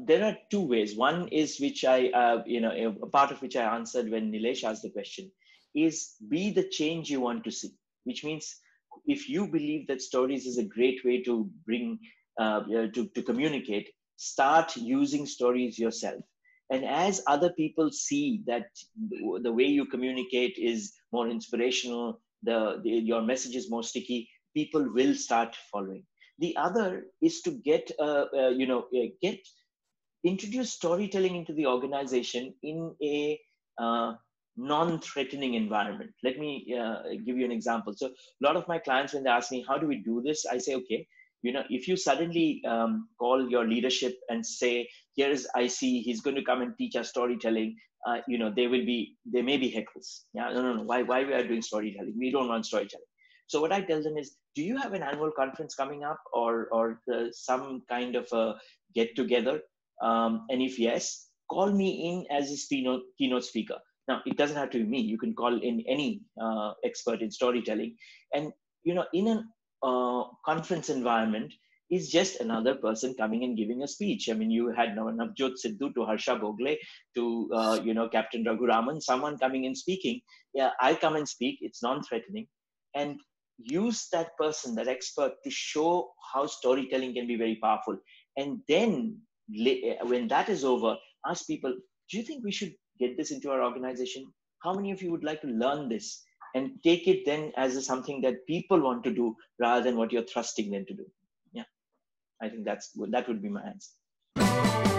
There are two ways. One is which a part of which I answered when Nilesh asked the question, is be the change you want to see, which means if you believe that stories is a great way to bring, to communicate, start using stories yourself. And as other people see that the way you communicate is more inspirational, your message is more sticky, people will start following. The other is to get introduce storytelling into the organization in a non-threatening environment. Let me give you an example. So a lot of my clients, when they ask me, how do we do this? I say, okay, if you suddenly call your leadership and say, here's IC, he's going to come and teach us storytelling, there may be heckles. Yeah, no. Why we are doing storytelling? We don't want storytelling. So what I tell them is, do you have an annual conference coming up or some kind of a get together? And if yes, call me in as a keynote speaker. Now, it doesn't have to be me. You can call in any expert in storytelling. And, in a conference environment, is just another person coming and giving a speech. I mean, you had Navjot Sidhu to Harsha Bogle to, Captain Raghuraman, someone coming and speaking. Yeah, I come and speak. It's non-threatening. And use that person, that expert, to show how storytelling can be very powerful. And then when that is over, ask people, do you think we should get this into our organization? How many of you would like to learn this? And take it then as something that people want to do rather than what you're thrusting them to do. Yeah, I think that would be my answer.